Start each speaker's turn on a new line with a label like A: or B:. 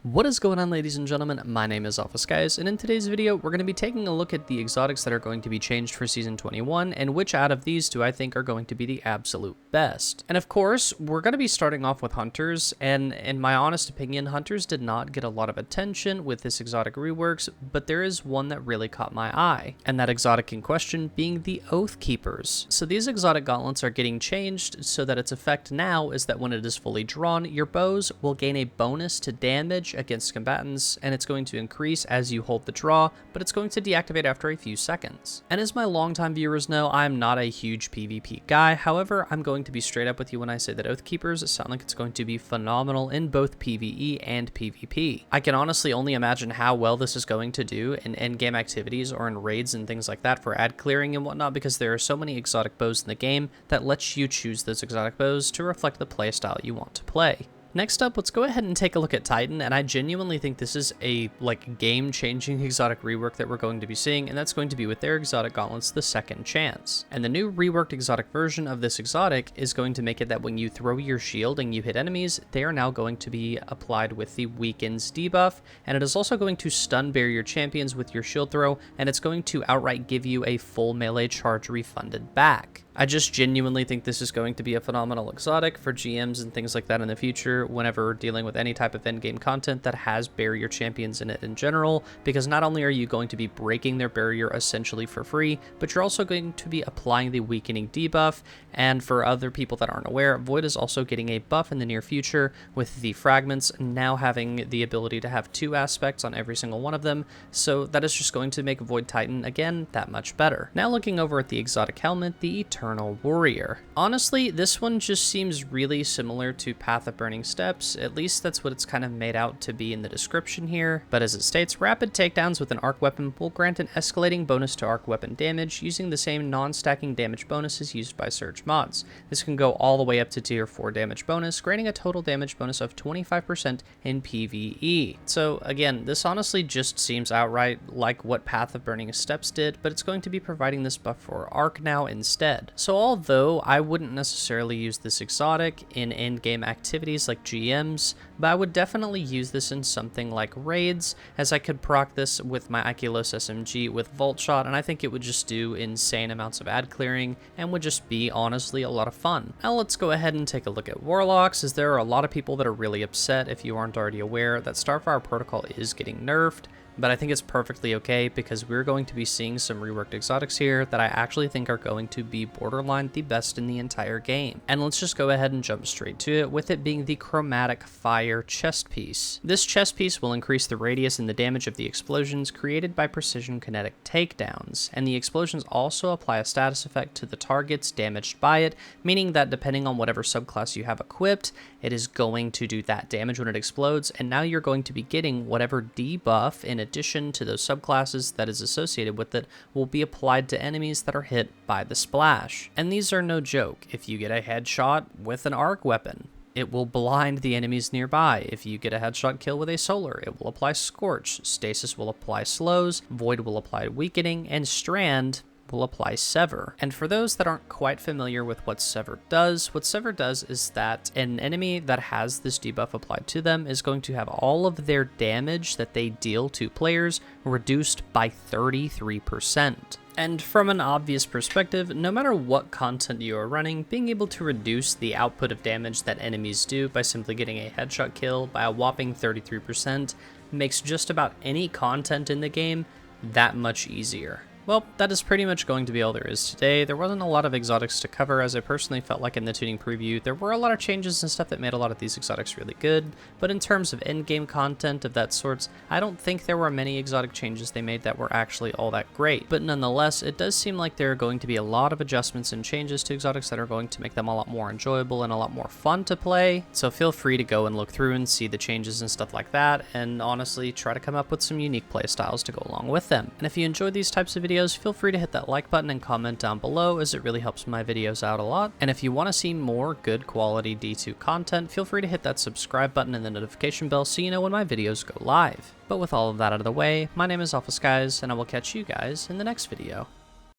A: What is going on, ladies and gentlemen? My name is Office Guys, and in today's video, we're going to be taking a look at the exotics that are going to be changed for Season 21, and which out of these do I think are going to be the absolute best. And of course, we're going to be starting off with Hunters, and in my honest opinion, Hunters did not get a lot of attention with this exotic reworks, but there is one that really caught my eye, and that exotic in question being the Oath Keepers. So these exotic gauntlets are getting changed so that its effect now is that when it is fully drawn, your bows will gain a bonus to damage against combatants, and it's going to increase as you hold the draw, but it's going to deactivate after a few seconds. And as my longtime viewers know, I'm not a huge PvP guy. However, I'm going to be straight up with you when I say that Oath Keepers sound like it's going to be phenomenal in both PvE and PvP. I can honestly only imagine how well this is going to do in endgame activities or in raids and things like that for ad clearing and whatnot, because there are so many exotic bows in the game that lets you choose those exotic bows to reflect the playstyle you want to play. Next up, let's go ahead and take a look at Titan, and I genuinely think this is a game-changing exotic rework that we're going to be seeing, and that's going to be with their exotic gauntlets, the Second Chance. And the new reworked exotic version of this exotic is going to make it that when you throw your shield and you hit enemies, they are now going to be applied with the Weakens debuff, and it is also going to stun barrier champions with your shield throw, and it's going to outright give you a full melee charge refunded back. I just genuinely think this is going to be a phenomenal exotic for GMs and things like that in the future whenever dealing with any type of endgame content that has barrier champions in it in general, because not only are you going to be breaking their barrier essentially for free, but you're also going to be applying the weakening debuff. And for other people that aren't aware, Void is also getting a buff in the near future with the fragments now having the ability to have 2 aspects on every single one of them, so that is just going to make Void Titan again that much better. Now looking over at the exotic helmet, the Eternal Warrior. Honestly, this one just seems really similar to Path of Burning Steps, at least that's what it's kind of made out to be in the description here, but as it states, rapid takedowns with an arc weapon will grant an escalating bonus to arc weapon damage using the same non-stacking damage bonuses used by Surge mods. This can go all the way up to tier 4 damage bonus, granting a total damage bonus of 25% in PvE. So again, this honestly just seems outright like what Path of Burning Steps did, but it's going to be providing this buff for arc now instead. So although I wouldn't necessarily use this exotic in endgame activities like GMs, but I would definitely use this in something like raids, as I could proc this with my Aculos SMG with Vault Shot, and I think it would just do insane amounts of ad clearing and would just be honestly a lot of fun. Now let's go ahead and take a look at Warlocks, as there are a lot of people that are really upset, if you aren't already aware, that Starfire Protocol is getting nerfed. But I think it's perfectly okay because we're going to be seeing some reworked exotics here that I actually think are going to be borderline the best in the entire game. And let's just go ahead and jump straight to it, with it being the Chromatic Fire chest piece. This chest piece will increase the radius and the damage of the explosions created by precision kinetic takedowns, and the explosions also apply a status effect to the targets damaged by it, meaning that depending on whatever subclass you have equipped, it is going to do that damage when it explodes, and now you're going to be getting whatever debuff in addition to those subclasses that is associated with it will be applied to enemies that are hit by the splash. And these are no joke. If you get a headshot with an arc weapon, it will blind the enemies nearby. If you get a headshot kill with a solar, it will apply Scorch. Stasis will apply slows, Void will apply weakening, and Strand will apply Sever. And for those that aren't quite familiar with what Sever does is that an enemy that has this debuff applied to them is going to have all of their damage that they deal to players reduced by 33%. And from an obvious perspective, no matter what content you are running, being able to reduce the output of damage that enemies do by simply getting a headshot kill by a whopping 33% makes just about any content in the game that much easier. Well, that is pretty much going to be all there is today. There wasn't a lot of exotics to cover, as I personally felt like in the tuning preview. There were a lot of changes and stuff that made a lot of these exotics really good, but in terms of endgame content of that sorts, I don't think there were many exotic changes they made that were actually all that great. But nonetheless, it does seem like there are going to be a lot of adjustments and changes to exotics that are going to make them a lot more enjoyable and a lot more fun to play. So feel free to go and look through and see the changes and stuff like that, and honestly try to come up with some unique playstyles to go along with them. And if you enjoy these types of videos, feel free to hit that like button and comment down below, as it really helps my videos out a lot. And if you want to see more good quality D2 content, feel free to hit that subscribe button and the notification bell so you know when my videos go live. But with all of that out of the way, my name is Office Guys, and I will catch you guys in the next video.